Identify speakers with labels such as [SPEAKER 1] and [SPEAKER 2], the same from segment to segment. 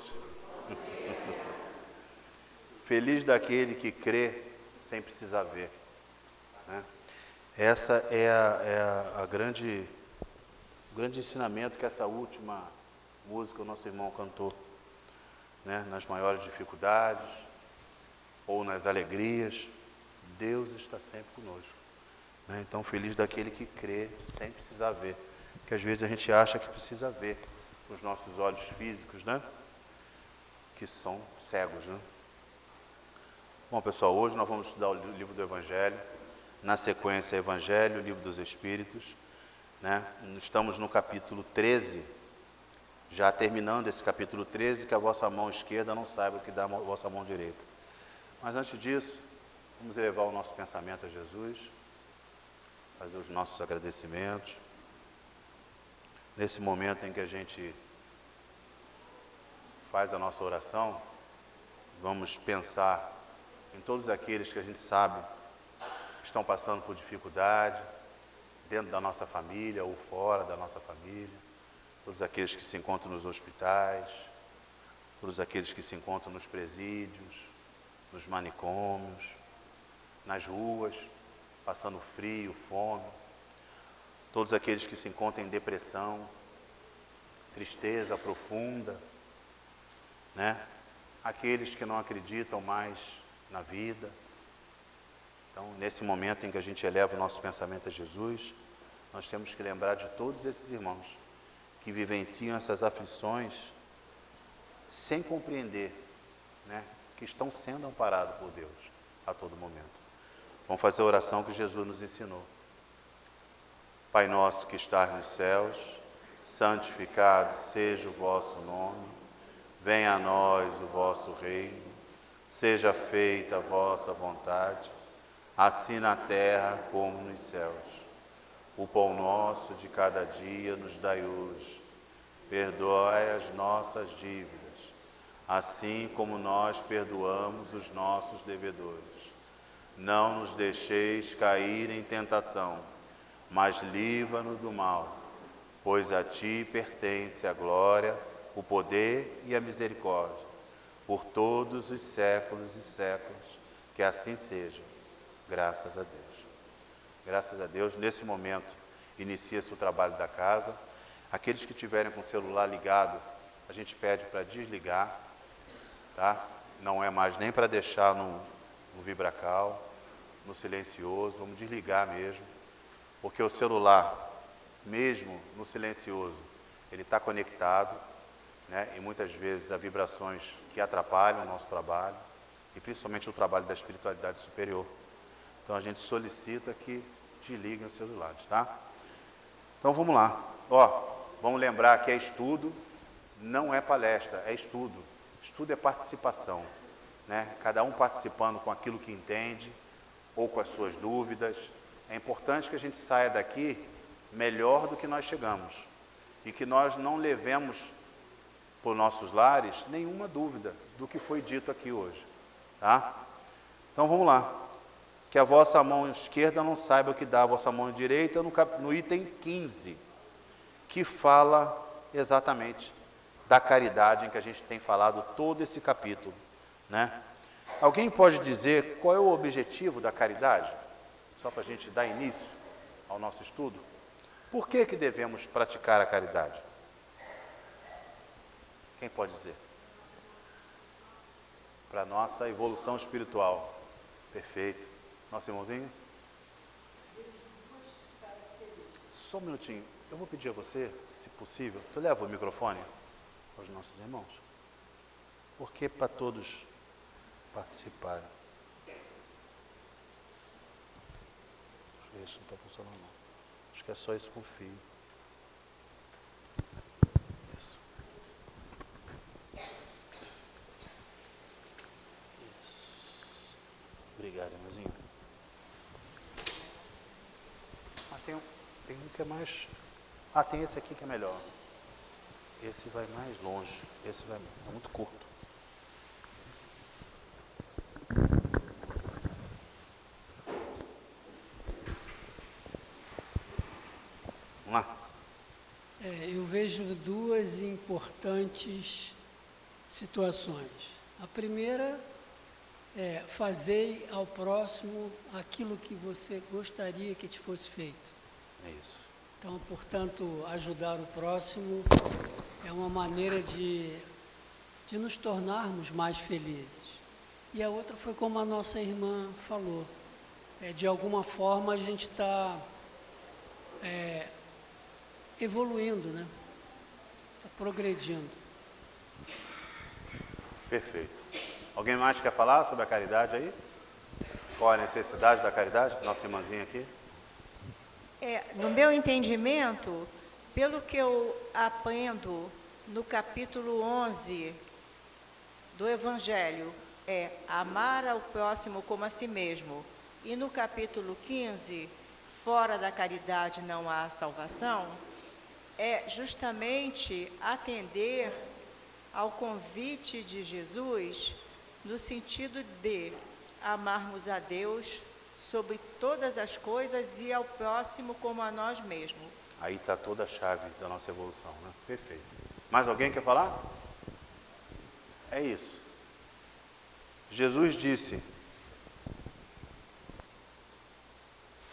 [SPEAKER 1] todos. Feliz daquele que crê sem precisar ver, né? Essa é o grande ensinamento que essa última música o nosso irmão cantou, né? Nas maiores dificuldades ou nas alegrias, Deus está sempre conosco, né? Então, feliz daquele que crê sem precisar ver, que às vezes a gente acha que precisa ver com os nossos olhos físicos, né? Que são cegos, né? Bom, pessoal, hoje nós vamos estudar o livro do Evangelho, na sequência Evangelho, livro dos Espíritos, né? Estamos no capítulo 13, já terminando esse capítulo 13, que a vossa mão esquerda não saiba o que dá a vossa mão direita. Mas antes disso, vamos elevar o nosso pensamento a Jesus, fazer os nossos agradecimentos. Nesse momento em que a gente faz a nossa oração, vamos pensar em todos aqueles que a gente sabe estão passando por dificuldade, dentro da nossa família ou fora da nossa família, todos aqueles que se encontram nos hospitais, todos aqueles que se encontram nos presídios, nos manicômios, nas ruas, passando frio, fome, todos aqueles que se encontram em depressão, tristeza profunda, né? Aqueles que não acreditam mais na vida. Então, nesse momento em que a gente eleva o nosso pensamento a Jesus, nós temos que lembrar de todos esses irmãos que vivenciam essas aflições sem compreender, né, que estão sendo amparados por Deus a todo momento. Vamos fazer a oração que Jesus nos ensinou. Pai nosso que estás nos céus, santificado seja o vosso nome, venha a nós o vosso reino, seja feita a vossa vontade, assim na terra como nos céus. O pão nosso de cada dia nos dai hoje. Perdoai as nossas dívidas, assim como nós perdoamos os nossos devedores. Não nos deixeis cair em tentação, mas livra-nos do mal, pois a Ti pertence a glória, o poder e a misericórdia, por todos os séculos e séculos, que assim seja. Graças a Deus. Graças a Deus, nesse momento, inicia-se o trabalho da casa. Aqueles que tiverem com o celular ligado, a gente pede para desligar, tá? Não é mais nem para deixar no vibracal, no silencioso, vamos desligar mesmo, porque o celular, mesmo no silencioso, ele está conectado, né? E muitas vezes há vibrações que atrapalham o nosso trabalho, e principalmente o trabalho da espiritualidade superior. Então a gente solicita que desliguem os celulares, tá? Então vamos lá. Vamos lembrar que é estudo, não é palestra, é estudo. Estudo é participação, né? Cada um participando com aquilo que entende ou com as suas dúvidas. É importante que a gente saia daqui melhor do que nós chegamos e que nós não levemos por nossos lares nenhuma dúvida do que foi dito aqui hoje, tá? Então vamos lá. Que a vossa mão esquerda não saiba o que dá a vossa mão direita, no item 15, que fala exatamente da caridade, em que a gente tem falado todo esse capítulo, né? Alguém pode dizer qual é o objetivo da caridade? Só para a gente dar início ao nosso estudo. Por que devemos praticar a caridade? Quem pode dizer? Para a nossa evolução espiritual. Perfeito. Nosso irmãozinho? Só um minutinho. Eu vou pedir a você, se possível, tu leva o microfone aos nossos irmãos? Porque para todos participarem. Isso não está funcionando não. Acho que é só isso com o fio. Isso. Isso. Obrigado, irmãozinho. Tem um que é mais... tem esse aqui que é melhor. Esse vai mais longe. Esse vai muito curto. Vamos lá.
[SPEAKER 2] Eu vejo duas importantes situações. A primeira é: fazei ao próximo aquilo que você gostaria que te fosse feito.
[SPEAKER 1] É isso.
[SPEAKER 2] Então, portanto, ajudar o próximo é uma maneira de nos tornarmos mais felizes. E a outra foi como a nossa irmã falou. De alguma forma a gente está evoluindo, né? Está progredindo.
[SPEAKER 1] Perfeito. Alguém mais quer falar sobre a caridade aí? Qual a necessidade da caridade? Nossa irmãzinha aqui.
[SPEAKER 3] No meu entendimento, pelo que eu aprendo no capítulo 11 do Evangelho, é amar ao próximo como a si mesmo. E no capítulo 15, fora da caridade não há salvação, é justamente atender ao convite de Jesus no sentido de amarmos a Deus sobre todas as coisas e ao próximo como a nós mesmos.
[SPEAKER 1] Aí está toda a chave da nossa evolução, né? Perfeito. Mais alguém quer falar? É isso. Jesus disse: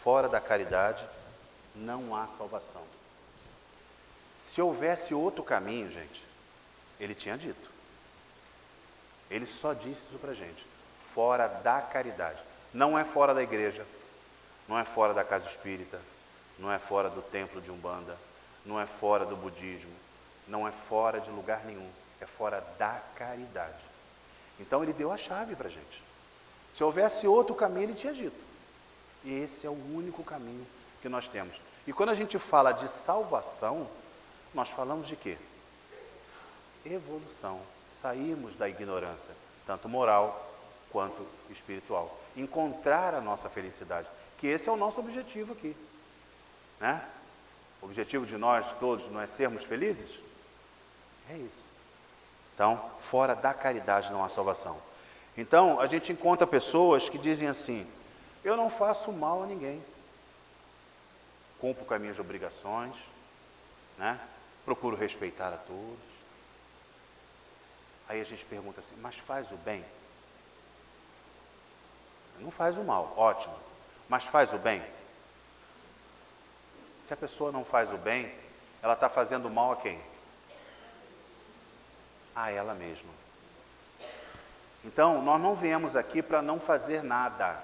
[SPEAKER 1] fora da caridade não há salvação. Se houvesse outro caminho, gente, ele tinha dito. Ele só disse isso pra gente. Fora da caridade. Não é fora da igreja, não é fora da casa espírita, não é fora do templo de Umbanda, não é fora do budismo, não é fora de lugar nenhum, é fora da caridade. Então ele deu a chave pra gente. Se houvesse outro caminho, ele tinha dito. E esse é o único caminho que nós temos. E quando a gente fala de salvação, nós falamos de quê? Evolução. Saímos da ignorância, tanto moral quanto espiritual. Encontrar a nossa felicidade, que esse é o nosso objetivo aqui, né? O objetivo de nós todos não é sermos felizes? É isso. Então, fora da caridade não há salvação. Então, a gente encontra pessoas que dizem assim: eu não faço mal a ninguém, cumpro com as minhas obrigações, né? Procuro respeitar a todos. Aí a gente pergunta assim: mas faz o bem? Não faz o mal, ótimo, mas faz o bem? Se a pessoa não faz o bem, ela está fazendo mal a quem? A ela mesma. Então, nós não viemos aqui para não fazer nada.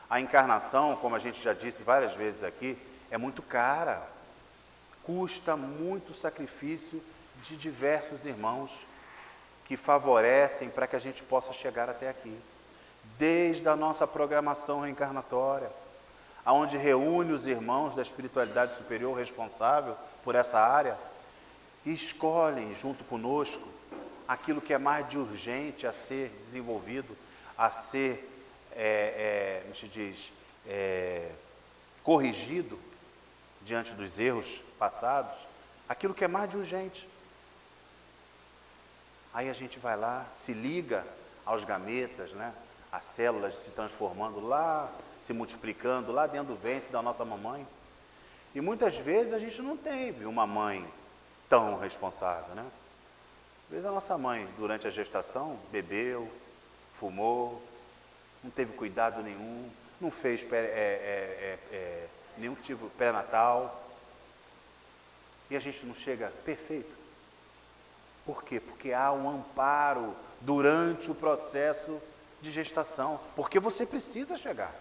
[SPEAKER 1] A encarnação, como a gente já disse várias vezes aqui, é muito cara. Custa muito sacrifício de diversos irmãos que favorecem para que a gente possa chegar até aqui. Desde a nossa programação reencarnatória, aonde reúne os irmãos da espiritualidade superior responsável por essa área e escolhem junto conosco aquilo que é mais de urgente a ser desenvolvido, a ser, como se diz, corrigido diante dos erros passados, aquilo que é mais de urgente. Aí a gente vai lá, se liga aos gametas, né? As células se transformando lá, se multiplicando lá dentro do ventre da nossa mamãe. E muitas vezes a gente não teve uma mãe tão responsável, né? Às vezes a nossa mãe, durante a gestação, bebeu, fumou, não teve cuidado nenhum, não fez nenhum tipo pré-natal. E a gente não chega perfeito. Por quê? Porque há um amparo durante o processo de gestação. Porque você precisa chegar.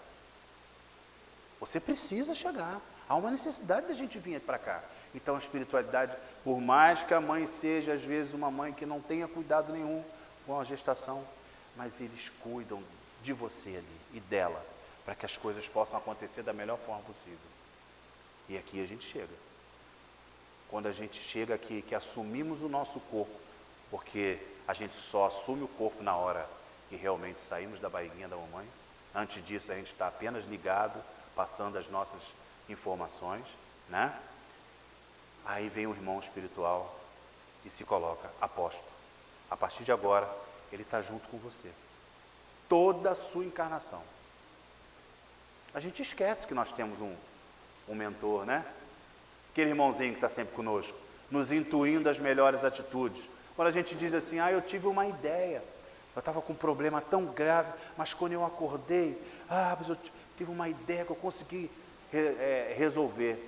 [SPEAKER 1] Você precisa chegar. Há uma necessidade da gente vir para cá. Então a espiritualidade, por mais que a mãe seja às vezes uma mãe que não tenha cuidado nenhum com a gestação, mas eles cuidam de você ali e dela, para que as coisas possam acontecer da melhor forma possível. E aqui a gente chega. Quando a gente chega aqui, que assumimos o nosso corpo, porque a gente só assume o corpo na hora que realmente saímos da barriguinha da mamãe. Antes disso a gente está apenas ligado, passando as nossas informações, né? Aí vem o irmão espiritual e se coloca apóstolo. A partir de agora, ele está junto com você. Toda a sua encarnação. A gente esquece que nós temos um mentor, né? Aquele irmãozinho que está sempre conosco, nos intuindo as melhores atitudes, Quando a gente diz assim, eu tive uma ideia, eu estava com um problema tão grave, mas quando eu acordei, mas eu tive uma ideia que eu consegui resolver.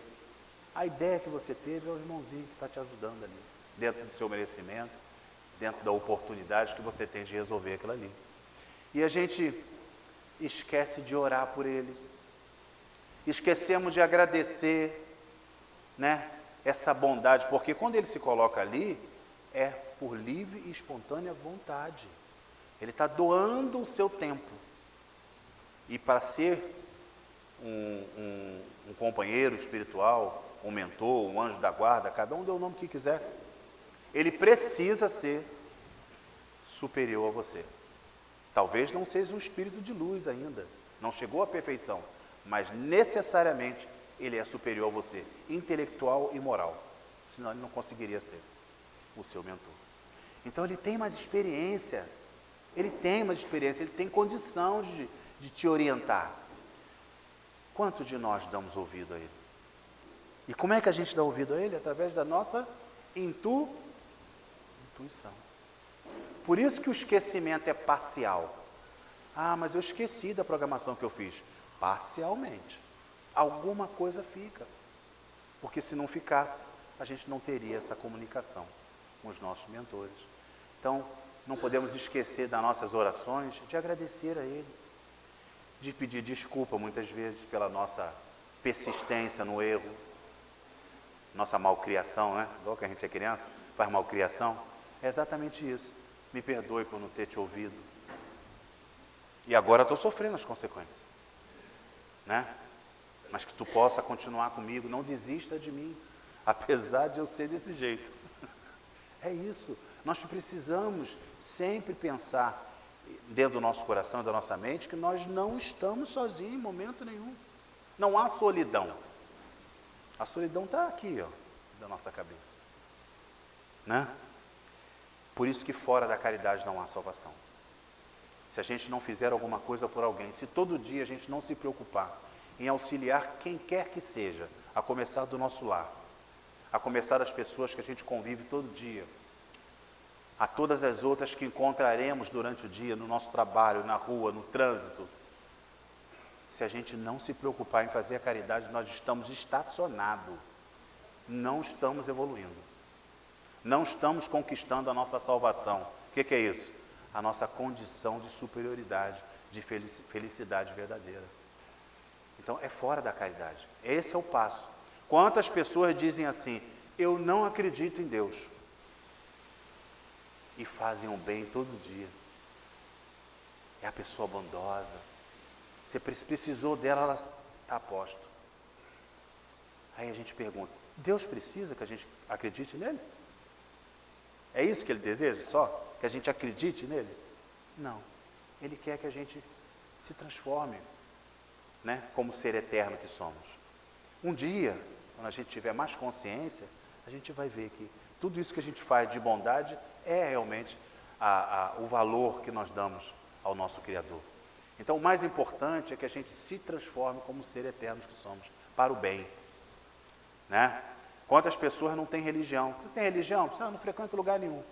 [SPEAKER 1] A ideia que você teve é o irmãozinho que está te ajudando ali, dentro do seu merecimento, dentro da oportunidade que você tem de resolver aquilo ali. E a gente esquece de orar por ele, esquecemos de agradecer, né, essa bondade, porque quando ele se coloca ali, é por livre e espontânea vontade. Ele está doando o seu tempo. E para ser um companheiro espiritual, um mentor, um anjo da guarda, cada um dê o nome que quiser, ele precisa ser superior a você. Talvez não seja um espírito de luz ainda, não chegou à perfeição, mas necessariamente ele é superior a você, intelectual e moral, senão ele não conseguiria ser o seu mentor. Então ele tem mais experiência, ele tem condição de te orientar. Quanto de nós damos ouvido a ele? E como é que a gente dá ouvido a ele? Através da nossa intuição. Por isso que o esquecimento é parcial. Mas eu esqueci da programação que eu fiz. Parcialmente. Alguma coisa fica. Porque se não ficasse, a gente não teria essa comunicação com os nossos mentores. Então, não podemos esquecer das nossas orações, de agradecer a ele, de pedir desculpa muitas vezes pela nossa persistência no erro, nossa malcriação, né? Igual que a gente é criança, faz malcriação. É exatamente isso. Me perdoe por não ter te ouvido. E agora estou sofrendo as consequências, né? Mas que tu possa continuar comigo, não desista de mim, apesar de eu ser desse jeito. É isso. Nós precisamos sempre pensar dentro do nosso coração e da nossa mente que nós não estamos sozinhos em momento nenhum. Não há solidão. A solidão está aqui, da nossa cabeça, né? Por isso que fora da caridade não há salvação. Se a gente não fizer alguma coisa por alguém, se todo dia a gente não se preocupar em auxiliar quem quer que seja, a começar do nosso lar, a começar das pessoas que a gente convive todo dia, a todas as outras que encontraremos durante o dia, no nosso trabalho, na rua, no trânsito. Se a gente não se preocupar em fazer a caridade, nós estamos estacionados, não estamos evoluindo, não estamos conquistando a nossa salvação. O que é isso? A nossa condição de superioridade, de felicidade verdadeira. Então, é fora da caridade. Esse é o passo. Quantas pessoas dizem assim, eu não acredito em Deus, e fazem o bem todo dia. É a pessoa bondosa. Você precisou dela, ela está a posto. Aí a gente pergunta, Deus precisa que a gente acredite nele? É isso que ele deseja só? Que a gente acredite nele? Não. Ele quer que a gente se transforme, né? Como ser eterno que somos. Um dia, quando a gente tiver mais consciência, a gente vai ver que tudo isso que a gente faz de bondade é realmente o valor que nós damos ao nosso Criador. Então, o mais importante é que a gente se transforme como ser eternos que somos, para o bem, né? Quantas pessoas não têm religião? Não tem religião? Não frequenta lugar nenhum,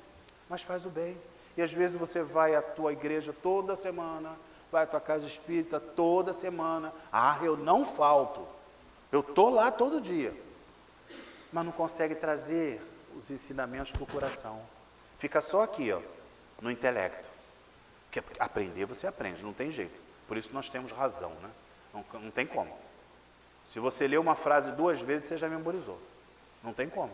[SPEAKER 1] mas faz o bem. E às vezes você vai à tua igreja toda semana, vai à tua casa espírita toda semana. Eu não falto, eu estou lá todo dia, mas não consegue trazer os ensinamentos para o coração. Fica só aqui, no intelecto. Porque aprender você aprende, não tem jeito. Por isso nós temos razão, né? Não tem como. Se você lê uma frase 2 vezes, você já memorizou. Não tem como.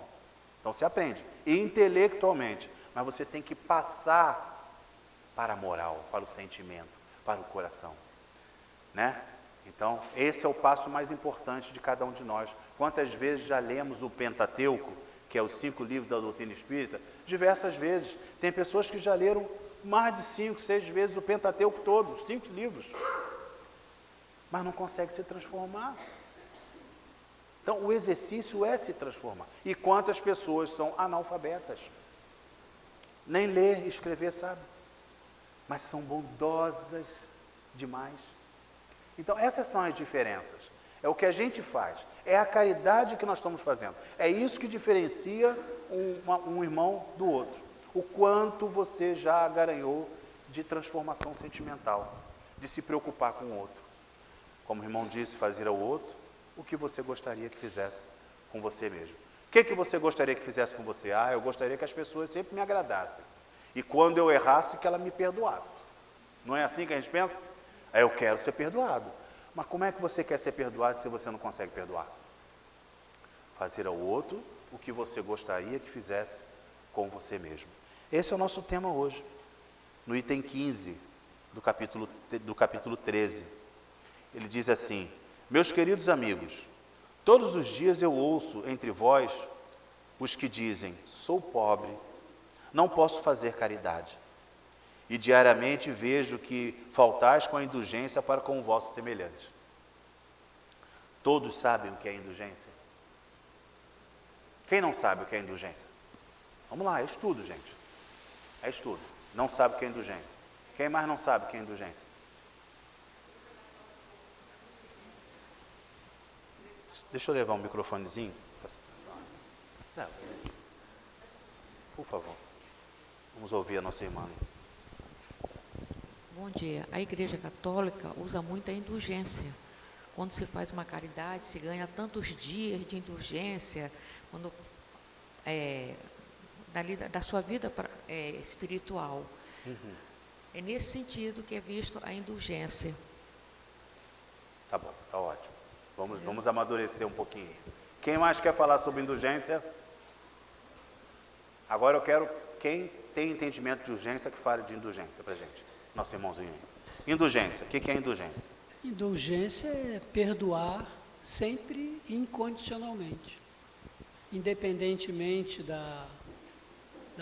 [SPEAKER 1] Então você aprende, intelectualmente, mas você tem que passar para a moral, para o sentimento, para o coração, né? Então, esse é o passo mais importante de cada um de nós. Quantas vezes já lemos o Pentateuco, que é os 5 livros da doutrina espírita? Diversas vezes. Tem pessoas que já leram mais de 5, 6 vezes o Pentateuco todo, os 5 livros, mas não consegue se transformar. Então, o exercício é se transformar. E quantas pessoas são analfabetas? Nem ler e escrever sabe, mas são bondosas demais. Então, essas são as diferenças. É o que a gente faz, é a caridade que nós estamos fazendo. É isso que diferencia um irmão do outro. o quanto você já garanhou de transformação sentimental, de se preocupar com o outro. Como o irmão disse, fazer ao outro o que você gostaria que fizesse com você mesmo. O que você gostaria que fizesse com você? Eu gostaria que as pessoas sempre me agradassem. E quando eu errasse, que ela me perdoasse. Não é assim que a gente pensa? Eu quero ser perdoado. Mas como é que você quer ser perdoado se você não consegue perdoar? Fazer ao outro o que você gostaria que fizesse com você mesmo. Esse é o nosso tema hoje. No item 15 do capítulo 13. Ele diz assim: meus queridos amigos, todos os dias eu ouço entre vós os que dizem, sou pobre, não posso fazer caridade. E diariamente vejo que faltais com a indulgência para com o vosso semelhante. Todos sabem o que é indulgência? Quem não sabe o que é indulgência? Vamos lá, é estudo, gente. É estudo. Não sabe o que é indulgência. Quem mais não sabe o que é indulgência? Deixa eu levar um microfonezinho. Por favor. Vamos ouvir a nossa irmã.
[SPEAKER 4] Bom dia. A Igreja Católica usa muito a indulgência. Quando se faz uma caridade, se ganha tantos dias de indulgência, quando, da sua vida espiritual.
[SPEAKER 1] Uhum.
[SPEAKER 4] É nesse sentido que é visto a indulgência.
[SPEAKER 1] Tá bom, tá ótimo. Vamos amadurecer um pouquinho. Quem mais quer falar sobre indulgência? Agora eu quero quem tem entendimento de urgência que fale de indulgência para a gente. Nosso irmãozinho aí. Indulgência, o que é indulgência?
[SPEAKER 2] Indulgência é perdoar sempre incondicionalmente, independentemente da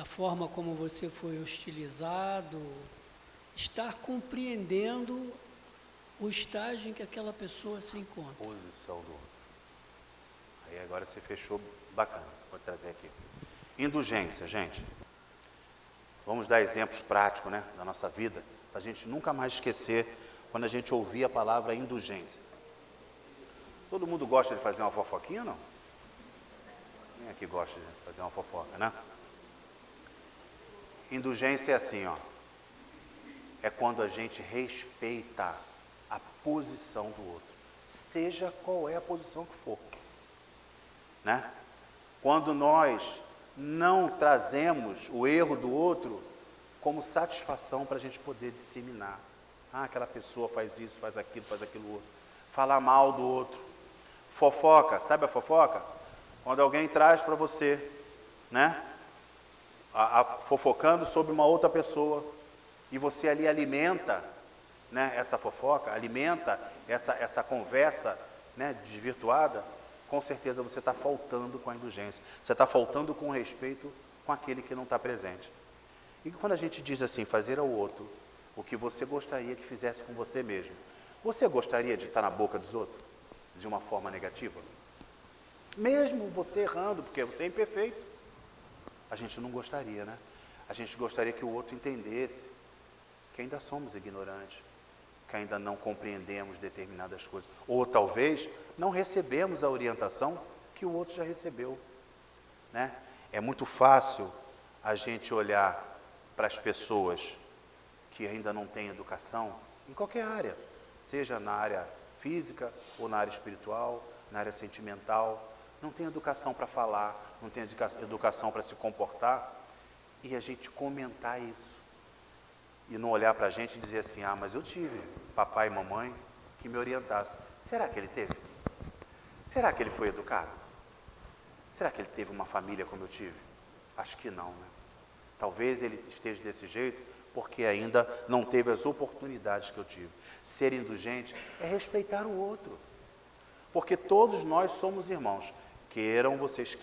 [SPEAKER 2] forma como você foi hostilizado, estar compreendendo o estágio em que aquela pessoa se encontra.
[SPEAKER 1] Posição do outro. Aí agora você fechou bacana, vou trazer aqui. Indulgência, gente. Vamos dar exemplos práticos, né, da nossa vida, para a gente nunca mais esquecer quando a gente ouvir a palavra indulgência. Todo mundo gosta de fazer uma fofoquinha ou não? Quem aqui gosta de fazer uma fofoca, né? Indulgência é assim, ó. É quando a gente respeita a posição do outro, seja qual é a posição que for, né? Quando nós não trazemos o erro do outro como satisfação para a gente poder disseminar. Aquela pessoa faz isso, faz aquilo outro. Falar mal do outro. Fofoca, sabe a fofoca? Quando alguém traz para você, né? Fofocando sobre uma outra pessoa, e você ali alimenta, né, essa fofoca, alimenta essa conversa, né, desvirtuada, com certeza você está faltando com a indulgência, você está faltando com o respeito com aquele que não está presente. E quando a gente diz assim, fazer ao outro o que você gostaria que fizesse com você mesmo, você gostaria de estar na boca dos outros de uma forma negativa? Mesmo você errando, porque você é imperfeito, a gente não gostaria, né? A gente gostaria que o outro entendesse que ainda somos ignorantes, que ainda não compreendemos determinadas coisas, ou talvez não recebemos a orientação que o outro já recebeu, né? É muito fácil a gente olhar para as pessoas que ainda não têm educação, em qualquer área, seja na área física ou na área espiritual, na área sentimental, não tem educação para falar, não tem educação para se comportar, e a gente comentar isso, e não olhar para a gente e dizer assim, mas eu tive papai e mamãe que me orientassem. Será que ele teve? Será que ele foi educado? Será que ele teve uma família como eu tive? Acho que não, né? Talvez ele esteja desse jeito porque ainda não teve as oportunidades que eu tive. Ser indulgente é respeitar o outro, porque todos nós somos irmãos, queiram vocês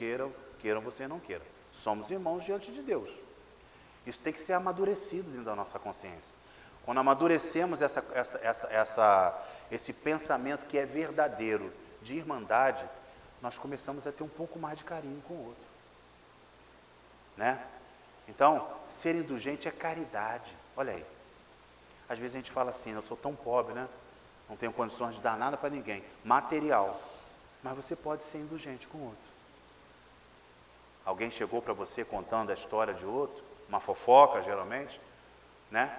[SPEAKER 1] não queiram, somos irmãos diante de Deus. Isso tem que ser amadurecido dentro da nossa consciência. Quando amadurecemos esse pensamento que é verdadeiro, de irmandade, nós começamos a ter um pouco mais de carinho com o outro, né? Então, ser indulgente é caridade. Olha aí, às vezes a gente fala assim, eu sou tão pobre, né? Não tenho condições de dar nada para ninguém, material, mas você pode ser indulgente com o outro. Alguém chegou para você contando a história de outro, uma fofoca, geralmente, né?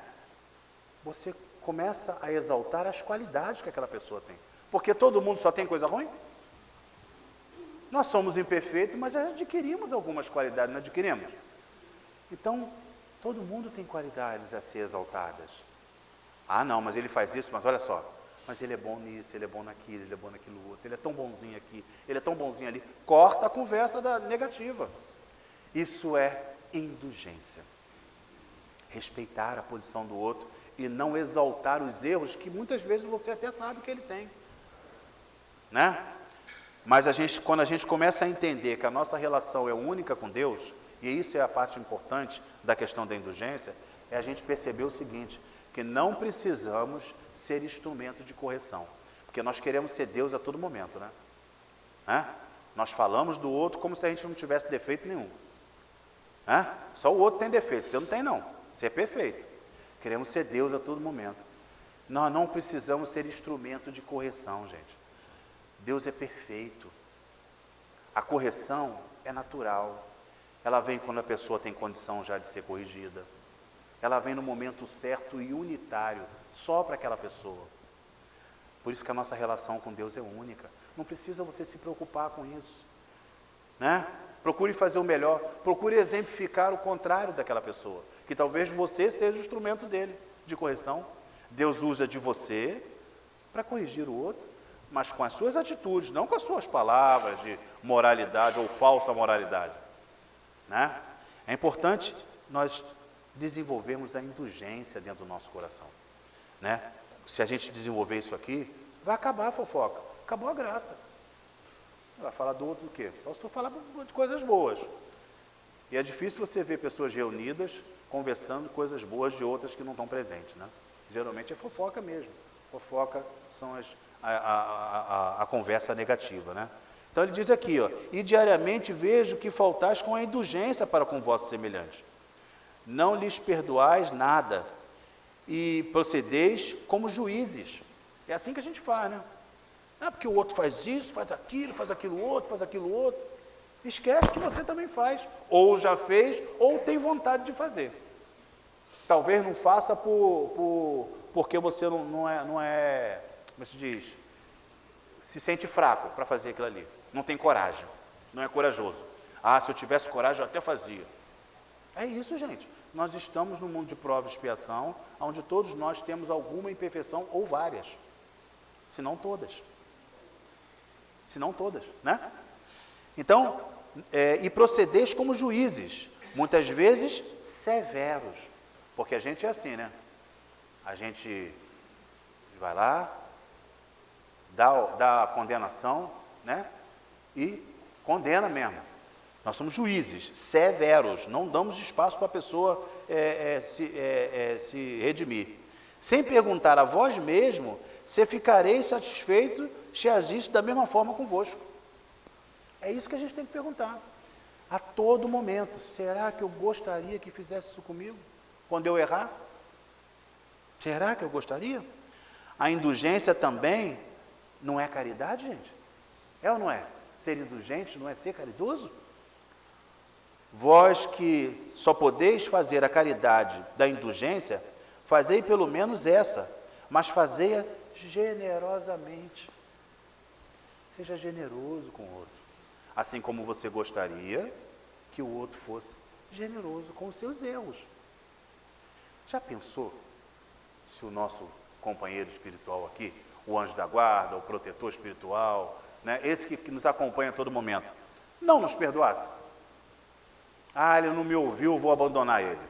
[SPEAKER 1] Você começa a exaltar as qualidades que aquela pessoa tem. Porque todo mundo só tem coisa ruim? Nós somos imperfeitos, mas adquirimos algumas qualidades, não adquirimos? Então, todo mundo tem qualidades a ser exaltadas. Ah, não, mas ele faz isso, mas olha só, mas ele é bom nisso, ele é bom naquilo, ele é bom naquilo outro, ele é tão bonzinho aqui, ele é tão bonzinho ali. Corta a conversa negativa. Isso é indulgência. Respeitar a posição do outro e não exaltar os erros que muitas vezes você até sabe que ele tem. Né? Mas quando a gente começa a entender que a nossa relação é única com Deus, e isso é a parte importante da questão da indulgência, é a gente perceber o seguinte, que não precisamos ser instrumento de correção, porque nós queremos ser Deus a todo momento, né? Nós falamos do outro como se a gente não tivesse defeito nenhum. Só o outro tem defeito, você não tem não, você é perfeito. Queremos ser Deus a todo momento. Nós não precisamos ser instrumento de correção, gente. Deus é perfeito. A correção é natural. Ela vem quando a pessoa tem condição já de ser corrigida. Ela vem no momento certo e unitário, só para aquela pessoa. Por isso que a nossa relação com Deus é única. Não precisa você se preocupar com isso, né? Procure fazer o melhor, procure exemplificar o contrário daquela pessoa, que talvez você seja o instrumento dele, de correção. Deus usa de você para corrigir o outro, mas com as suas atitudes, não com as suas palavras de moralidade ou falsa moralidade, né? É importante nós desenvolvermos a indulgência dentro do nosso coração, né? Se a gente desenvolver isso aqui, vai acabar a fofoca, acabou a graça. Vai falar do outro o quê? Só se for falar de coisas boas. E é difícil você ver pessoas reunidas conversando coisas boas de outras que não estão presentes, né? Geralmente é fofoca mesmo. Fofoca são a conversa negativa, né? Então ele diz aqui, ó, e diariamente vejo que faltais com a indulgência para com vossos semelhantes. Não lhes perdoais nada e procedeis como juízes. É assim que a gente faz, né? Porque o outro faz isso, faz aquilo outro, faz aquilo outro. Esquece que você também faz, ou já fez, ou tem vontade de fazer. Talvez não faça porque você não é, como se diz, se sente fraco para fazer aquilo ali. Não tem coragem, não é corajoso. Se eu tivesse coragem, eu até fazia. É isso, gente. Nós estamos no mundo de prova e expiação, onde todos nós temos alguma imperfeição ou várias, se não todas. Se não todas, né? Então, e procedeis como juízes, muitas vezes severos, porque a gente é assim, né? A gente vai lá, dá a condenação, né? E condena mesmo. Nós somos juízes severos, não damos espaço para a pessoa se redimir. Sem perguntar a vós mesmo, se ficareis satisfeito se agisse da mesma forma convosco. É isso que a gente tem que perguntar. A todo momento, será que eu gostaria que fizesse isso comigo? Quando eu errar? Será que eu gostaria? A indulgência também não é caridade, gente? É ou não é? Ser indulgente não é ser caridoso? Vós que só podeis fazer a caridade da indulgência, fazei pelo menos essa, mas fazei-a generosamente. Seja generoso com o outro, assim como você gostaria que o outro fosse generoso com os seus erros. Já pensou se o nosso companheiro espiritual aqui, o anjo da guarda, o protetor espiritual, né, esse que nos acompanha a todo momento, não nos perdoasse? Ele não me ouviu, vou abandonar ele.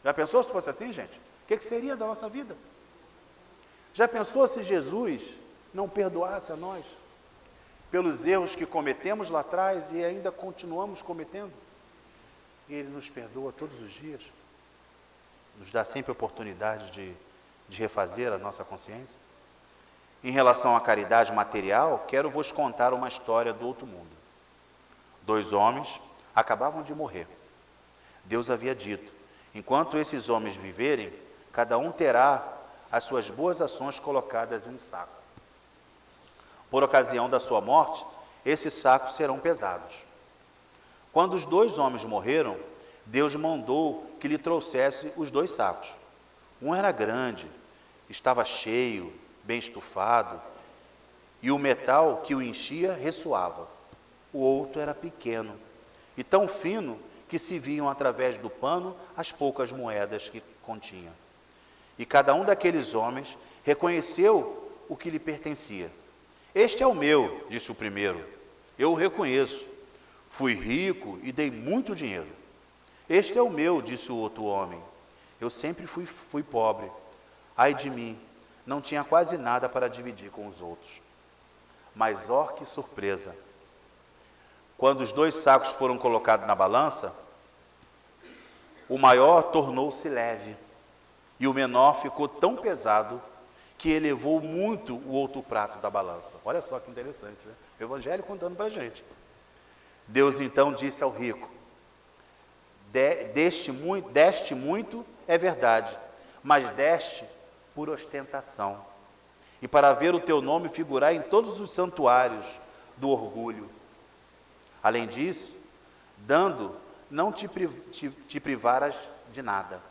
[SPEAKER 1] Já pensou se fosse assim, gente? O que seria da nossa vida? Já pensou se Jesus não perdoasse a nós pelos erros que cometemos lá atrás e ainda continuamos cometendo? E Ele nos perdoa todos os dias, nos dá sempre a oportunidade de refazer a nossa consciência. Em relação à caridade material, quero vos contar uma história do outro mundo. 2 homens acabavam de morrer. Deus havia dito, enquanto esses homens viverem, cada um terá as suas boas ações colocadas em um saco. Por ocasião da sua morte, esses sacos serão pesados. Quando os 2 homens morreram, Deus mandou que lhe trouxesse os 2 sacos. Um era grande, estava cheio, bem estufado, e o metal que o enchia ressoava. O outro era pequeno e tão fino que se viam através do pano as poucas moedas que continha. E cada um daqueles homens reconheceu o que lhe pertencia. Este é o meu, disse o primeiro. Eu o reconheço. Fui rico e dei muito dinheiro. Este é o meu, disse o outro homem. Eu sempre fui pobre. Ai de mim, não tinha quase nada para dividir com os outros. Mas, ó, que surpresa! Quando os 2 sacos foram colocados na balança, o maior tornou-se leve, e o menor ficou tão pesado que elevou muito o outro prato da balança. Olha só que interessante, né? O Evangelho contando para a gente. Deus então disse ao rico: deste muito, é verdade, mas deste por ostentação, e para ver o teu nome figurar em todos os santuários do orgulho. Além disso, dando, não te privarás de nada.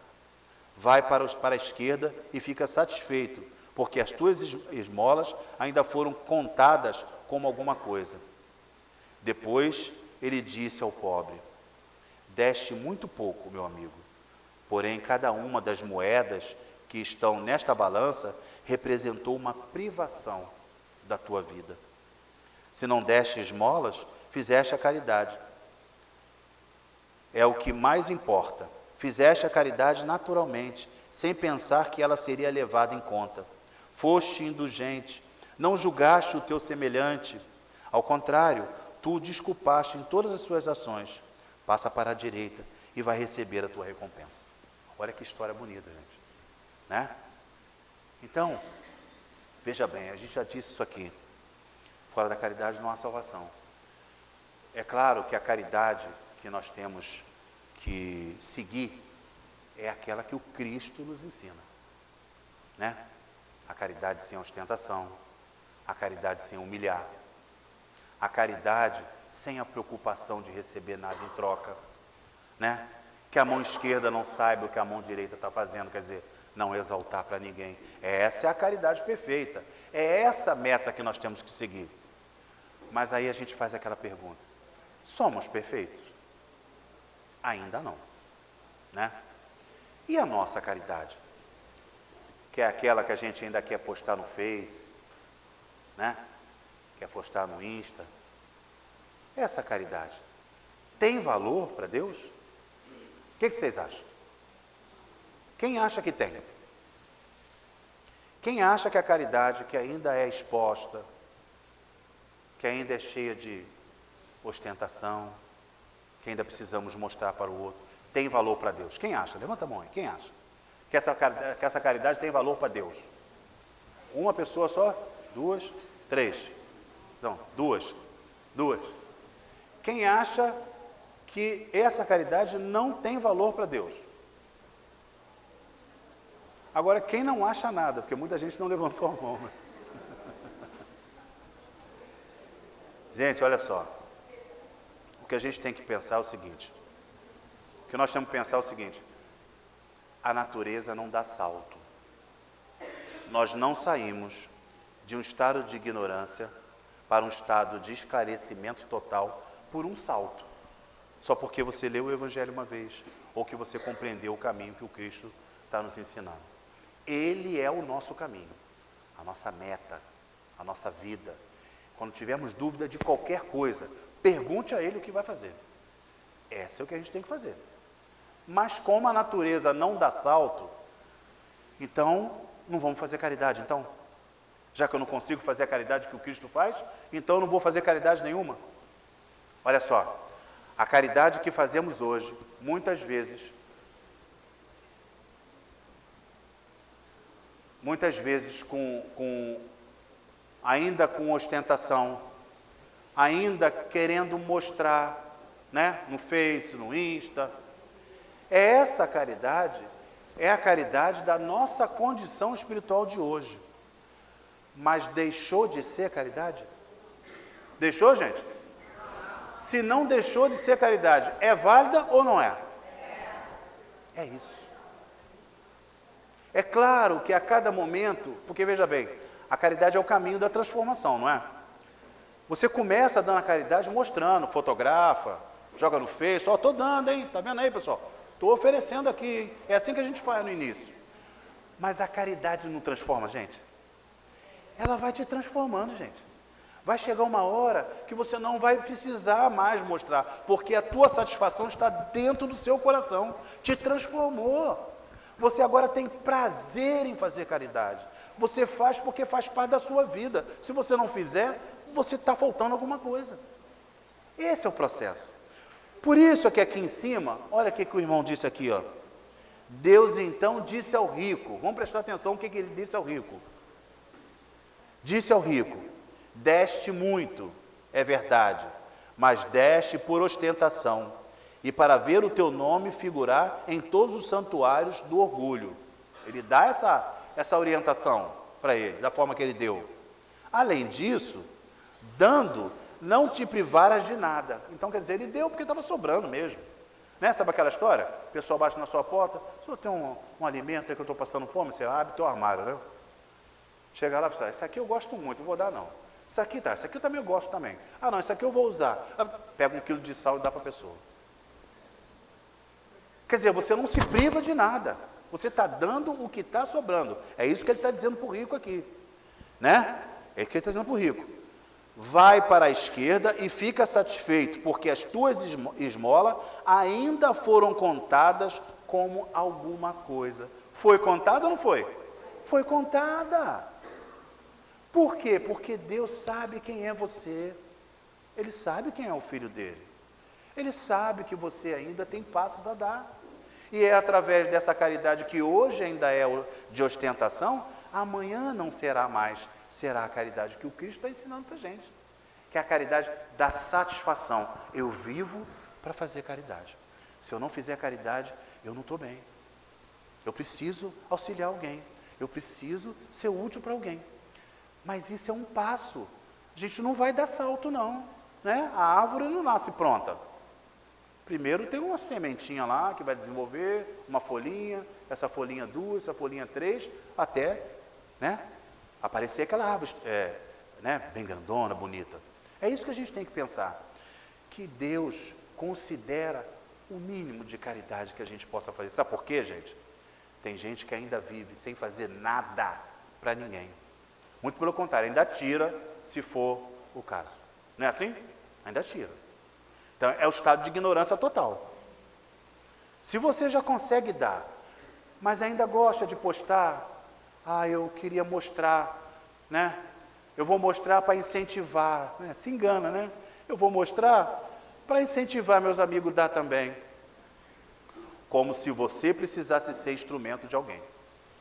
[SPEAKER 1] Vai para a esquerda e fica satisfeito, porque as tuas esmolas ainda foram contadas como alguma coisa. Depois ele disse ao pobre: deste muito pouco, meu amigo, porém cada uma das moedas que estão nesta balança representou uma privação da tua vida. Se não deste esmolas, fizeste a caridade. É o que mais importa. Fizeste a caridade naturalmente, sem pensar que ela seria levada em conta. Foste indulgente, não julgaste o teu semelhante. Ao contrário, tu o desculpaste em todas as suas ações. Passa para a direita e vai receber a tua recompensa. Olha que história bonita, gente. Né? Então, veja bem, a gente já disse isso aqui. Fora da caridade não há salvação. É claro que a caridade que nós temos que seguir é aquela que o Cristo nos ensina, né? A caridade sem ostentação, a caridade sem humilhar, a caridade sem a preocupação de receber nada em troca, né? Que a mão esquerda não saiba o que a mão direita está fazendo, quer dizer, não exaltar para ninguém. Essa é a caridade perfeita, é essa a meta que nós temos que seguir. Mas aí a gente faz aquela pergunta: somos perfeitos? Ainda não, né? E a nossa caridade? Que é aquela que a gente ainda quer postar no Face, né? Quer postar no Insta. Essa caridade tem valor para Deus? O que vocês acham? Quem acha que tem? Quem acha que a caridade que ainda é exposta, que ainda é cheia de ostentação, que ainda precisamos mostrar para o outro, tem valor para Deus? Quem acha? Levanta a mão aí. Quem acha que essa caridade tem valor para Deus? Uma pessoa só? 2, 3. Não, 2. Quem acha que essa caridade não tem valor para Deus? Agora, quem não acha nada, porque muita gente não levantou a mão. Né? Gente, olha só. O que a gente tem que pensar é o seguinte. O que nós temos que pensar é o seguinte: a natureza não dá salto. Nós não saímos de um estado de ignorância para um estado de esclarecimento total por um salto. Só porque você leu o Evangelho uma vez, ou que você compreendeu o caminho que o Cristo está nos ensinando. Ele é o nosso caminho, a nossa meta, a nossa vida. Quando tivermos dúvida de qualquer coisa, pergunte a Ele o que vai fazer. Essa é o que a gente tem que fazer. Mas como a natureza não dá salto, então não vamos fazer caridade, então. Já que eu não consigo fazer a caridade que o Cristo faz, então eu não vou fazer caridade nenhuma. Olha só, a caridade que fazemos hoje, muitas vezes ainda com ostentação, ainda querendo mostrar, né, no Face, no Insta. Essa caridade é a caridade da nossa condição espiritual de hoje. Mas deixou de ser caridade? Deixou, gente? Se não deixou de ser caridade, é válida ou não é? É isso. É claro que a cada momento, porque veja bem, a caridade é o caminho da transformação, não é? Você começa dando a caridade mostrando, fotografa, joga no Face, estou dando, hein? Está vendo aí, pessoal? Estou oferecendo aqui, hein? É assim que a gente faz no início. Mas a caridade não transforma, gente? Ela vai te transformando, gente. Vai chegar uma hora que você não vai precisar mais mostrar, porque a tua satisfação está dentro do seu coração, te transformou. Você agora tem prazer em fazer caridade. Você faz porque faz parte da sua vida. Se você não fizer, você está faltando alguma coisa. Esse é o processo. Por isso é que aqui em cima, olha o que o irmão disse aqui, ó. Deus então disse ao rico, vamos prestar atenção no que ele disse ao rico. Disse ao rico, deste muito, é verdade, mas deste por ostentação, e para ver o teu nome figurar em todos os santuários do orgulho. Ele dá essa orientação para ele, da forma que ele deu. Além disso, dando, não te privaras de nada. Então, quer dizer, ele deu porque estava sobrando mesmo. Né? Sabe aquela história? O pessoal bate na sua porta, o senhor tem um alimento aí que eu estou passando fome? Você abre teu armário, né? Chega lá e fala, isso aqui eu gosto muito, não vou dar não. Isso aqui eu também gosto também. Ah não, isso aqui eu vou usar. Pega 1 quilo de sal e dá para a pessoa. Quer dizer, você não se priva de nada. Você está dando o que está sobrando. É isso que ele está dizendo para o rico aqui. Né? É isso que ele está dizendo para o rico. Vai para a esquerda e fica satisfeito, porque as tuas esmolas ainda foram contadas como alguma coisa. Foi contada ou não foi? Foi contada. Por quê? Porque Deus sabe quem é você. Ele sabe quem é o filho dele. Ele sabe que você ainda tem passos a dar. E é através dessa caridade que hoje ainda é de ostentação, amanhã não será mais. Será a caridade que o Cristo está ensinando para a gente. Que é a caridade da satisfação. Eu vivo para fazer caridade. Se eu não fizer caridade, eu não estou bem. Eu preciso auxiliar alguém. Eu preciso ser útil para alguém. Mas isso é um passo. A gente não vai dar salto, não. Né? A árvore não nasce pronta. Primeiro tem uma sementinha lá que vai desenvolver, uma folhinha, essa folhinha 2, essa folhinha 3, até, né, aparecer aquela árvore né, bem grandona, bonita. É isso que a gente tem que pensar. Que Deus considera o mínimo de caridade que a gente possa fazer. Sabe por quê, gente? Tem gente que ainda vive sem fazer nada para ninguém. Muito pelo contrário, ainda tira, se for o caso. Não é assim? Ainda tira. Então, é o estado de ignorância total. Se você já consegue dar, mas ainda gosta de postar, eu queria mostrar, né? Eu vou mostrar para incentivar, né? Se engana, né? Eu vou mostrar para incentivar meus amigos a dar também. Como se você precisasse ser instrumento de alguém,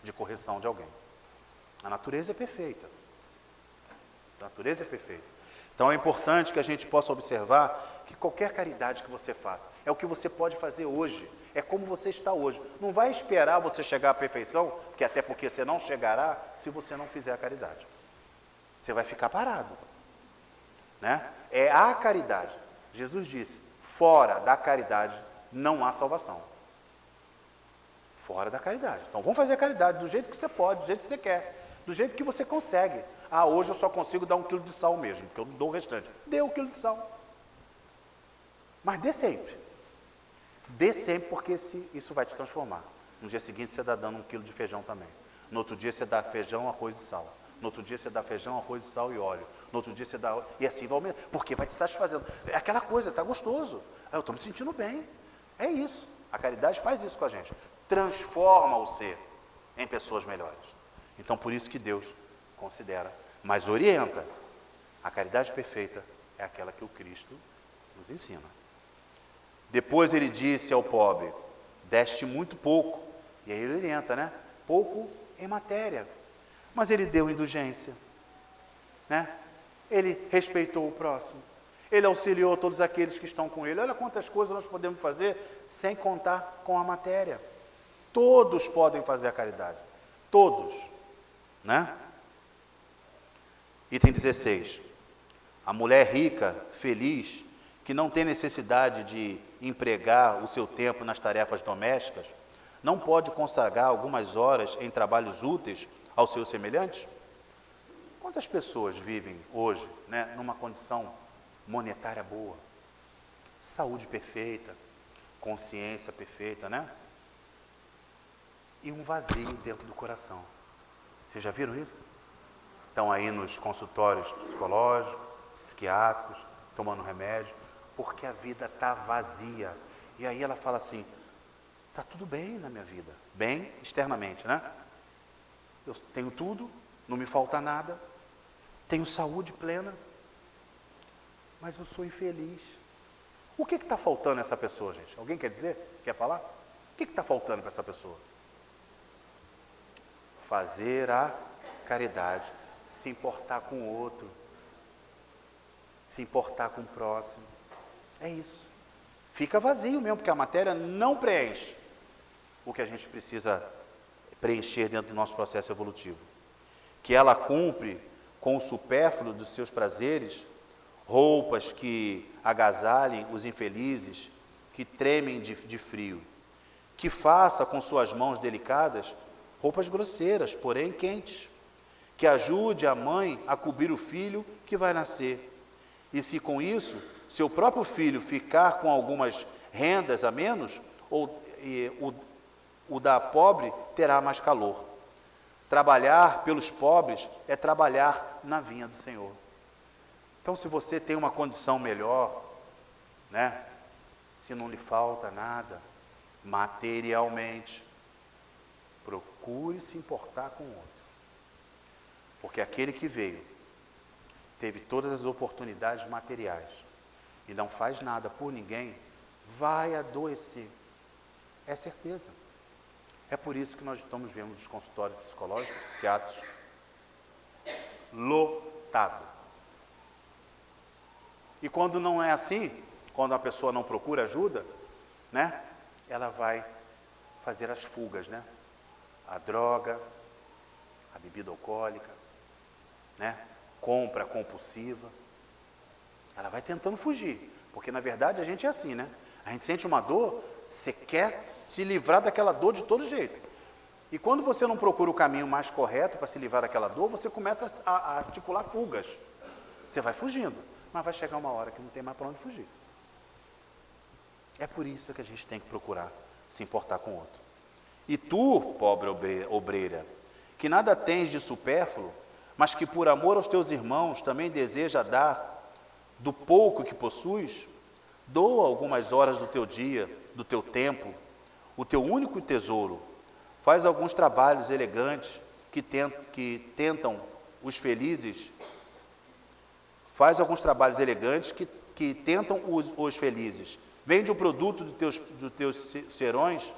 [SPEAKER 1] de correção de alguém. A natureza é perfeita. A natureza é perfeita. Então é importante que a gente possa observar que qualquer caridade que você faça, é o que você pode fazer hoje, é como você está hoje. Não vai esperar você chegar à perfeição, que até porque você não chegará se você não fizer a caridade. Você vai ficar parado. Né? É a caridade. Jesus disse, fora da caridade não há salvação. Fora da caridade. Então vamos fazer a caridade do jeito que você pode, do jeito que você quer, do jeito que você consegue. Hoje eu só consigo dar 1 quilo de sal mesmo, porque eu não dou o restante. Dê 1 quilo de sal. Mas dê sempre. Dê sempre, porque isso vai te transformar. No dia seguinte você está dando 1 quilo de feijão também. No outro dia você dá feijão, arroz e sal. No outro dia você dá feijão, arroz e sal e óleo. No outro dia você dá... E assim vai aumentar. Porque vai te satisfazendo. É aquela coisa, está gostoso. Eu estou me sentindo bem. É isso. A caridade faz isso com a gente. Transforma o ser em pessoas melhores. Então, por isso que Deus considera, mas orienta. A caridade perfeita é aquela que o Cristo nos ensina. Depois ele disse ao pobre, deste muito pouco. E aí ele orienta, né? Pouco em matéria. Mas ele deu indulgência. Né? Ele respeitou o próximo. Ele auxiliou todos aqueles que estão com ele. Olha quantas coisas nós podemos fazer sem contar com a matéria. Todos podem fazer a caridade. Todos. Né? Item 16. A mulher rica, feliz, que não tem necessidade de empregar o seu tempo nas tarefas domésticas, não pode consagrar algumas horas em trabalhos úteis aos seus semelhantes? Quantas pessoas vivem hoje, né, numa condição monetária boa, saúde perfeita, consciência perfeita, né? E um vazio dentro do coração. Vocês já viram isso? Estão aí nos consultórios psicológicos, psiquiátricos, tomando remédio, porque a vida está vazia. E aí ela fala assim, está tudo bem na minha vida, bem externamente, né? Eu tenho tudo, não me falta nada, tenho saúde plena, mas eu sou infeliz. O que está faltando nessa pessoa, gente? Alguém quer dizer? Quer falar? O que está faltando para essa pessoa? Fazer a caridade, se importar com o outro, se importar com o próximo. É isso. Fica vazio mesmo, porque a matéria não preenche o que a gente precisa preencher dentro do nosso processo evolutivo. Que ela cumpre com o supérfluo dos seus prazeres, roupas que agasalhem os infelizes, que tremem de frio. Que faça com suas mãos delicadas roupas grosseiras, porém quentes. Que ajude a mãe a cobrir o filho que vai nascer. E se com isso seu próprio filho ficar com algumas rendas a menos, o da pobre terá mais calor. Trabalhar pelos pobres é trabalhar na vinha do Senhor. Então, se você tem uma condição melhor, né, se não lhe falta nada, materialmente, procure se importar com o outro. Porque aquele que veio, teve todas as oportunidades materiais e não faz nada por ninguém, vai adoecer. É certeza. É por isso que nós estamos vendo os consultórios psicológicos, psiquiátricos, lotado. E quando não é assim, quando a pessoa não procura ajuda, né, ela vai fazer as fugas, né? A droga, a bebida alcoólica, né? Compra compulsiva. Ela vai tentando fugir, porque na verdade a gente é assim, né? A gente sente uma dor, você quer se livrar daquela dor de todo jeito. E quando você não procura o caminho mais correto para se livrar daquela dor, você começa a articular fugas. Você vai fugindo, mas vai chegar uma hora que não tem mais para onde fugir. É por isso que a gente tem que procurar se importar com o outro. E tu, pobre obreira, que nada tens de supérfluo, mas que por amor aos teus irmãos também deseja dar do pouco que possuis, doa algumas horas do teu dia, do teu tempo, o teu único tesouro. Faz alguns trabalhos elegantes que tentam os felizes. Faz alguns trabalhos elegantes que tentam os felizes. Vende o produto de teus serões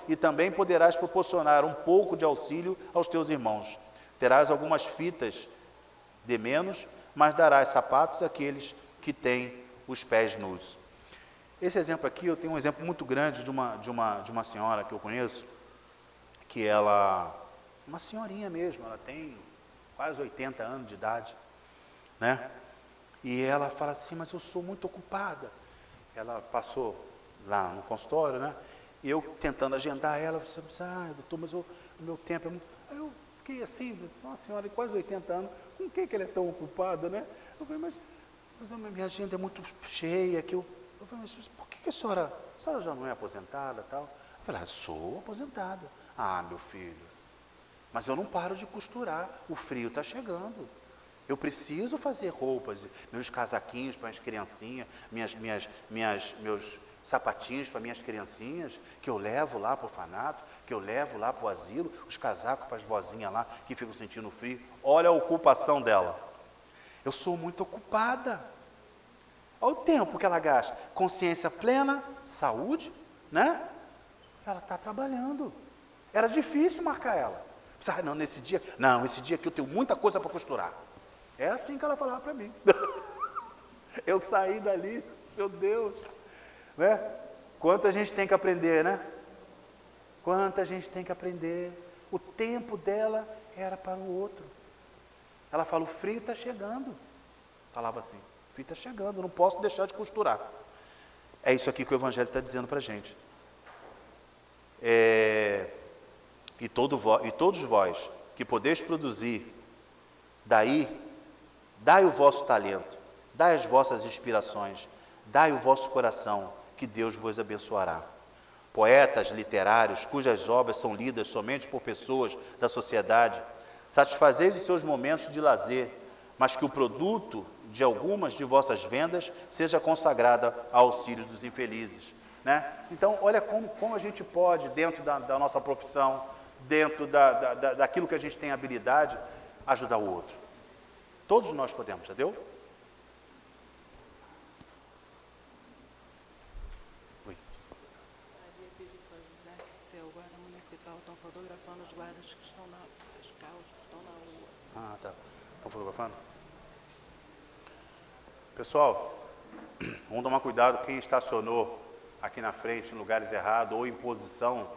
[SPEAKER 1] e também poderás proporcionar um pouco de auxílio aos teus irmãos. Terás algumas fitas de menos, mas darás sapatos àqueles que têm os pés nus. Esse exemplo aqui, eu tenho um exemplo muito grande de uma senhora que eu conheço, que ela, uma senhorinha mesmo, ela tem quase 80 anos de idade, né? E ela fala assim, mas eu sou muito ocupada. Ela passou lá no consultório, né? E eu tentando agendar ela, você disse, doutor, mas o meu tempo é muito... Aí eu fiquei assim, uma senhora de quase 80 anos, com que ela é tão ocupada, né? Eu falei, mas a minha agenda é muito cheia, eu falei, mas por que a senhora já não é aposentada tal? Eu falei, sou aposentada. Meu filho, mas eu não paro de costurar, o frio está chegando. Eu preciso fazer roupas, meus casaquinhos para as criancinhas, meus sapatinhos para minhas criancinhas, que eu levo lá para o orfanato, que eu levo lá para o asilo, os casacos para as vozinhas lá, que ficam sentindo frio. Olha a ocupação dela. Eu sou muito ocupada. Olha o tempo que ela gasta. Consciência plena, saúde, né? Ela está trabalhando. Era difícil marcar ela. Esse dia aqui eu tenho muita coisa para costurar. É assim que ela falava para mim. Eu saí dali, meu Deus, né? Quanto a gente tem que aprender, né? Quanto a gente tem que aprender. O tempo dela era para o outro. Ela fala, o frio está chegando. Falava assim, o frio está chegando, não posso deixar de costurar. É isso aqui que o Evangelho está dizendo para a gente. E todos vós que podeis produzir, daí, dai o vosso talento, dai as vossas inspirações, dai o vosso coração, que Deus vos abençoará. Poetas literários, cujas obras são lidas somente por pessoas da sociedade, satisfazeis os seus momentos de lazer, mas que o produto de algumas de vossas vendas seja consagrada ao auxílio dos infelizes. Né? Então, olha como a gente pode, dentro da nossa profissão, dentro daquilo que a gente tem habilidade, ajudar o outro. Todos nós podemos, já deu? Oi.
[SPEAKER 5] O guarda municipal estão fotografando os guardas que estão as carros que estão na rua.
[SPEAKER 1] Ah, tá. Estão fotografando? Pessoal, vamos tomar cuidado quem estacionou aqui na frente, em lugares errados, ou em posição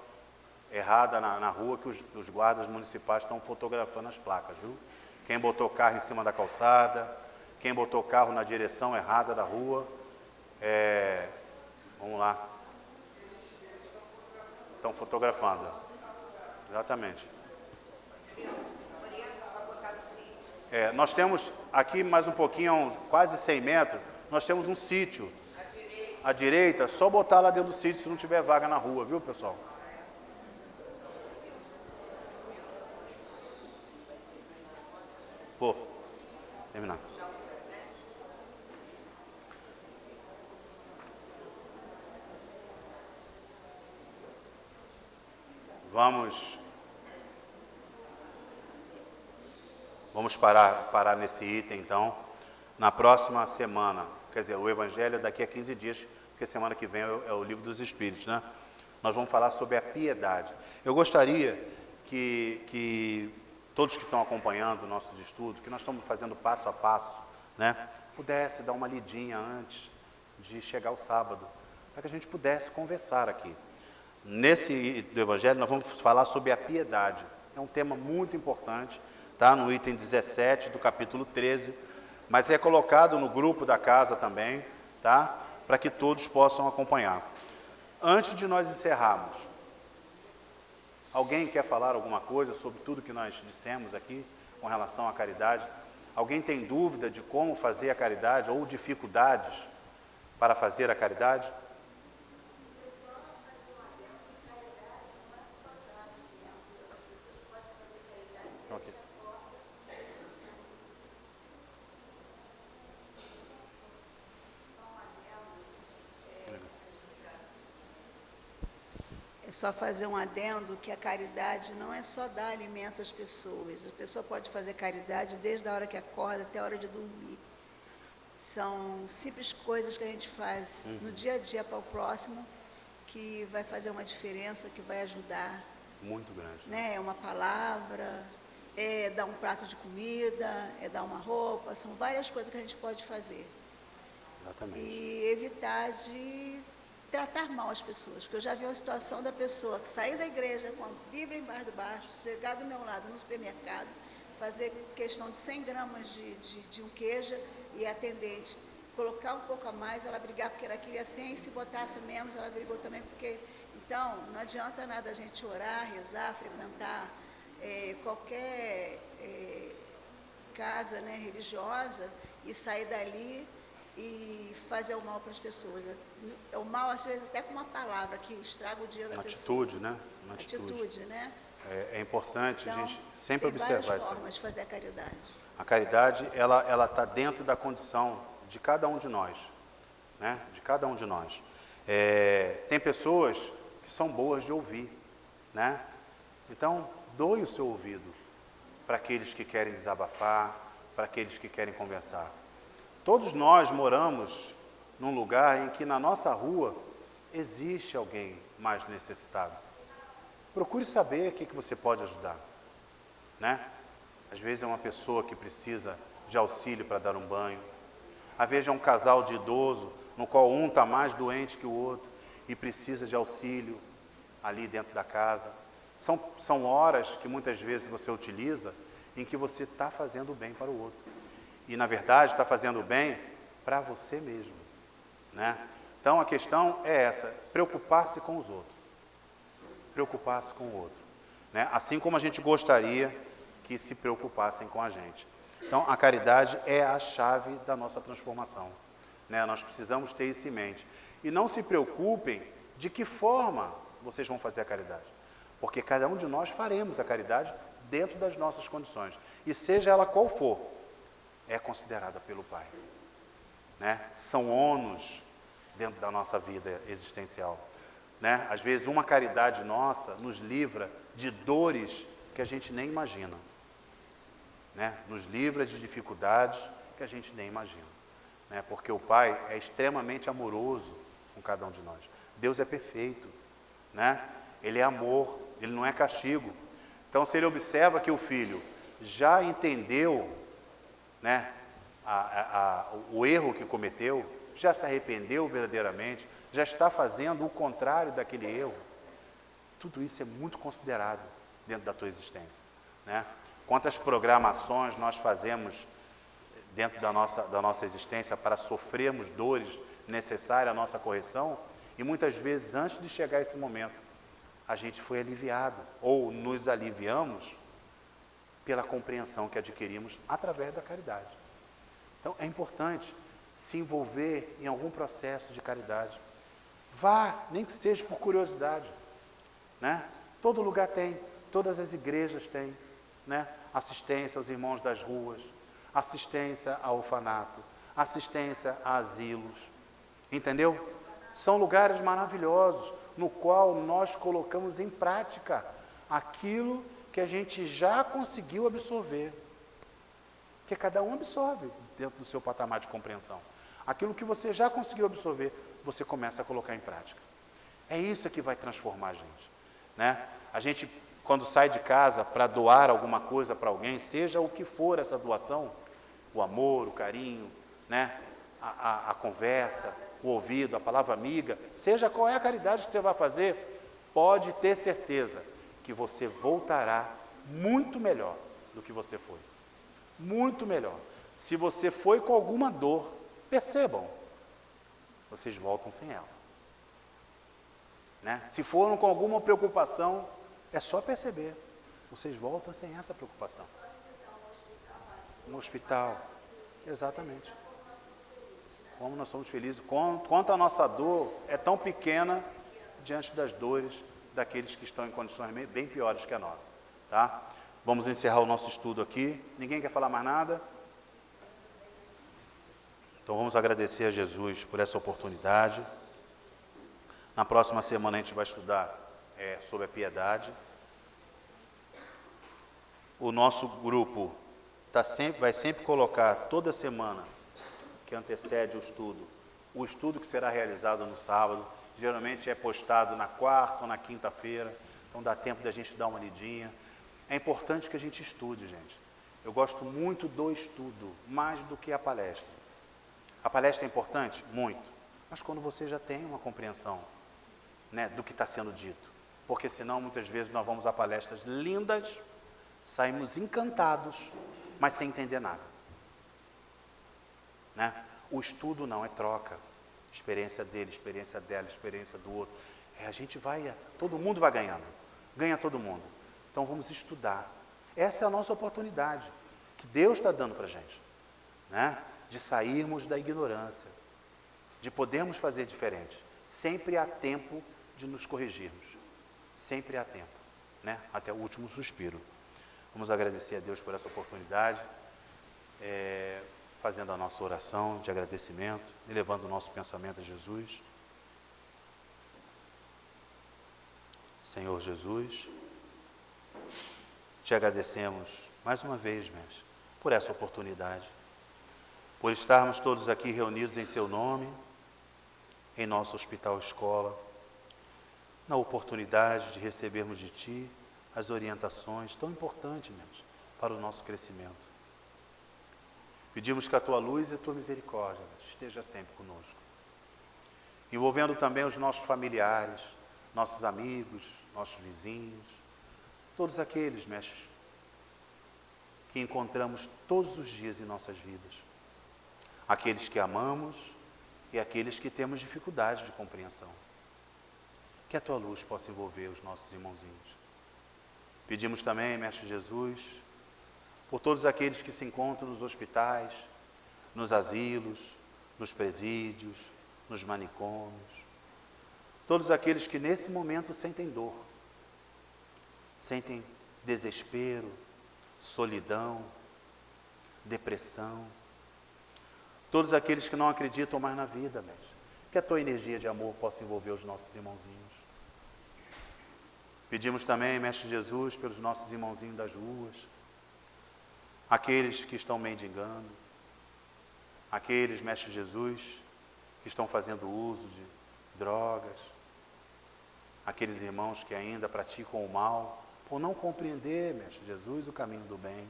[SPEAKER 1] errada na rua, que os guardas municipais estão fotografando as placas, viu? Quem botou o carro em cima da calçada, quem botou o carro na direção errada da rua, vamos lá. Estão fotografando. Exatamente. Nós temos aqui mais um pouquinho, quase 100 metros, nós temos um sítio. À direita, só botar lá dentro do sítio se não tiver vaga na rua, viu, pessoal? Vou terminar. Vamos parar nesse item, então. Na próxima semana, quer dizer, o Evangelho é daqui a 15 dias, porque semana que vem é o Livro dos Espíritos, né? Nós vamos falar sobre a piedade. Eu gostaria que todos que estão acompanhando nossos estudos, que nós estamos fazendo passo a passo, né, pudesse dar uma lidinha antes de chegar o sábado, para que a gente pudesse conversar aqui. Nesse do Evangelho, nós vamos falar sobre a piedade. É um tema muito importante, tá? No item 17 do capítulo 13, mas é colocado no grupo da casa também, tá? Para que todos possam acompanhar. Antes de nós encerrarmos, alguém quer falar alguma coisa sobre tudo que nós dissemos aqui com relação à caridade? Alguém tem dúvida de como fazer a caridade ou dificuldades para fazer a caridade? Okay.
[SPEAKER 5] É só fazer um adendo que a caridade não é só dar alimento às pessoas. A pessoa pode fazer caridade desde a hora que acorda até a hora de dormir. São simples coisas que a gente faz no dia a dia para o próximo, que vai fazer uma diferença, que vai ajudar.
[SPEAKER 1] Muito grande.
[SPEAKER 5] Né? É uma palavra, é dar um prato de comida, é dar uma roupa, são várias coisas que a gente pode fazer.
[SPEAKER 1] Exatamente.
[SPEAKER 5] E evitar de tratar mal as pessoas, porque eu já vi uma situação da pessoa que sair da igreja com a Bíblia embaixo do baixo, chegar do meu lado no supermercado, fazer questão de 100 gramas de um queijo e a atendente colocar um pouco a mais, ela brigar porque ela queria 100, e se botasse menos, ela brigou também porque... Então, não adianta nada a gente orar, rezar, frequentar qualquer casa, né, religiosa e sair dali e fazer o mal para as pessoas. O mal, às vezes, até com uma palavra que estraga o dia da pessoa.
[SPEAKER 1] Atitude, né? Uma
[SPEAKER 5] atitude, né?
[SPEAKER 1] É importante
[SPEAKER 5] Então,
[SPEAKER 1] a gente sempre observar isso.
[SPEAKER 5] Tem várias formas de fazer a caridade.
[SPEAKER 1] A caridade, ela está dentro da condição de cada um de nós, né? De cada um de nós. Tem pessoas que são boas de ouvir, né? Então, doe o seu ouvido para aqueles que querem desabafar, para aqueles que querem conversar. Todos nós moramos num lugar em que na nossa rua existe alguém mais necessitado. Procure saber o que você pode ajudar, né? Às vezes é uma pessoa que precisa de auxílio para dar um banho. Às vezes é um casal de idoso, no qual um está mais doente que o outro e precisa de auxílio ali dentro da casa. São horas que muitas vezes você utiliza em que você está fazendo o bem para o outro. E, na verdade, está fazendo o bem para você mesmo, né? Então, a questão é essa, preocupar-se com os outros. preocupasse com o outro, né? Assim como a gente gostaria que se preocupassem com a gente. Então, a caridade é a chave da nossa transformação, né? Nós precisamos ter isso em mente. E não se preocupem de que forma vocês vão fazer a caridade, porque cada um de nós faremos a caridade dentro das nossas condições, e seja ela qual for, é considerada pelo Pai, né? São ônus dentro da nossa vida existencial, né? Às vezes uma caridade nossa nos livra de dores que a gente nem imagina, né? Nos livra de dificuldades que a gente nem imagina, né? Porque o Pai é extremamente amoroso com cada um de nós. Deus é perfeito, né? Ele é amor, ele não é castigo. Então, se ele observa que o filho já entendeu, né, o erro que cometeu, já se arrependeu verdadeiramente, já está fazendo o contrário daquele erro, tudo isso é muito considerado dentro da tua existência, né? Quantas programações nós fazemos dentro da nossa existência para sofrermos dores necessárias à nossa correção, e muitas vezes, antes de chegar esse momento, a gente foi aliviado, ou nos aliviamos pela compreensão que adquirimos através da caridade. Então, é importante se envolver em algum processo de caridade. Vá, nem que seja por curiosidade, né? Todo lugar tem, todas as igrejas têm, né? Assistência aos irmãos das ruas, assistência ao orfanato, assistência a asilos, entendeu? São lugares maravilhosos, no qual nós colocamos em prática aquilo que a gente já conseguiu absorver, que cada um absorve dentro do seu patamar de compreensão. Aquilo que você já conseguiu absorver, você começa a colocar em prática. É isso que vai transformar a gente, né? A gente, quando sai de casa para doar alguma coisa para alguém, seja o que for essa doação, o amor, o carinho, né? A conversa, o ouvido, a palavra amiga, seja qual é a caridade que você vai fazer, pode ter certeza que você voltará muito melhor do que você foi. Muito melhor. Se você foi com alguma dor, percebam, vocês voltam sem ela, né? Se foram com alguma preocupação, é só perceber, vocês voltam sem essa preocupação. No hospital, exatamente. Como nós somos felizes, quanto a nossa dor é tão pequena diante das dores daqueles que estão em condições bem piores que a nossa, tá? Vamos encerrar o nosso estudo aqui. Ninguém quer falar mais nada? Então vamos agradecer a Jesus por essa oportunidade. Na próxima semana a gente vai estudar sobre a piedade. O nosso grupo vai sempre colocar toda semana que antecede o estudo que será realizado no sábado, geralmente é postado na quarta ou na quinta-feira, então dá tempo da gente dar uma lidinha. É importante que a gente estude, gente. Eu gosto muito do estudo, mais do que a palestra. A palestra é importante? Muito. Mas quando você já tem uma compreensão, né, do que está sendo dito. Porque senão, muitas vezes, nós vamos a palestras lindas, saímos encantados, mas sem entender nada, né? O estudo não é troca. Experiência dele, experiência dela, experiência do outro. A gente vai, todo mundo vai ganhando. Ganha todo mundo. Então vamos estudar. Essa é a nossa oportunidade que Deus está dando para a gente, né? De sairmos da ignorância, de podermos fazer diferente. Sempre há tempo de nos corrigirmos. Sempre há tempo, né? Até o último suspiro. Vamos agradecer a Deus por essa oportunidade, fazendo a nossa oração de agradecimento, elevando o nosso pensamento a Jesus. Senhor Jesus, te agradecemos mais uma vez, Mestre, por essa oportunidade, por estarmos todos aqui reunidos em Seu nome, em nosso hospital-escola, na oportunidade de recebermos de Ti as orientações tão importantes, Mestre, para o nosso crescimento. Pedimos que a Tua luz e a Tua misericórdia esteja sempre conosco, envolvendo também os nossos familiares, nossos amigos, nossos vizinhos, todos aqueles, Mestre, que encontramos todos os dias em nossas vidas, aqueles que amamos e aqueles que temos dificuldade de compreensão. que a tua luz possa envolver os nossos irmãozinhos. Pedimos também, Mestre Jesus, por todos aqueles que se encontram nos hospitais, nos asilos, nos presídios, nos manicômios, todos aqueles que nesse momento sentem dor, sentem desespero, solidão, depressão, todos aqueles que não acreditam mais na vida, Mestre, que a tua energia de amor possa envolver os nossos irmãozinhos. Pedimos também, Mestre Jesus, pelos nossos irmãozinhos das ruas, aqueles que estão mendigando, aqueles, Mestre Jesus, que estão fazendo uso de drogas, aqueles irmãos que ainda praticam o mal, por não compreender, Mestre Jesus, o caminho do bem.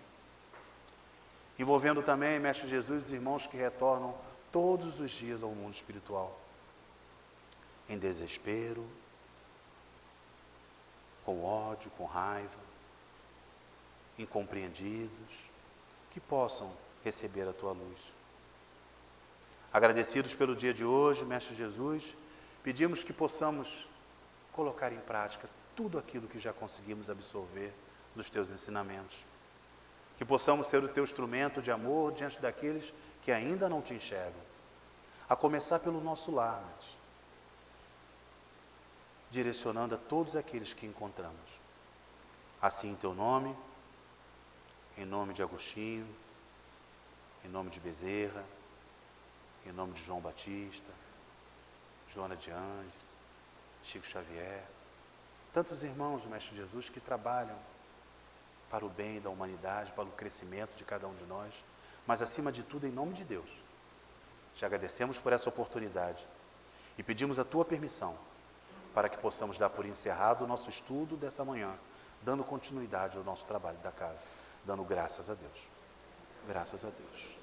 [SPEAKER 1] Envolvendo também, Mestre Jesus, os irmãos que retornam todos os dias ao mundo espiritual, em desespero, com ódio, com raiva, incompreendidos, que possam receber a tua luz. Agradecidos pelo dia de hoje, Mestre Jesus, pedimos que possamos colocar em prática tudo aquilo que já conseguimos absorver dos teus ensinamentos. Que possamos ser o teu instrumento de amor diante daqueles que ainda não te enxergam. A começar pelo nosso lar, Mestre, direcionando a todos aqueles que encontramos. Assim em teu nome, em nome de Agostinho, em nome de Bezerra, em nome de João Batista, Joana de Anjos, Chico Xavier, tantos irmãos do Mestre Jesus que trabalham para o bem da humanidade, para o crescimento de cada um de nós, mas acima de tudo em nome de Deus. Te agradecemos por essa oportunidade e pedimos a tua permissão para que possamos dar por encerrado o nosso estudo dessa manhã, dando continuidade ao nosso trabalho da casa, dando graças a Deus. Graças a Deus.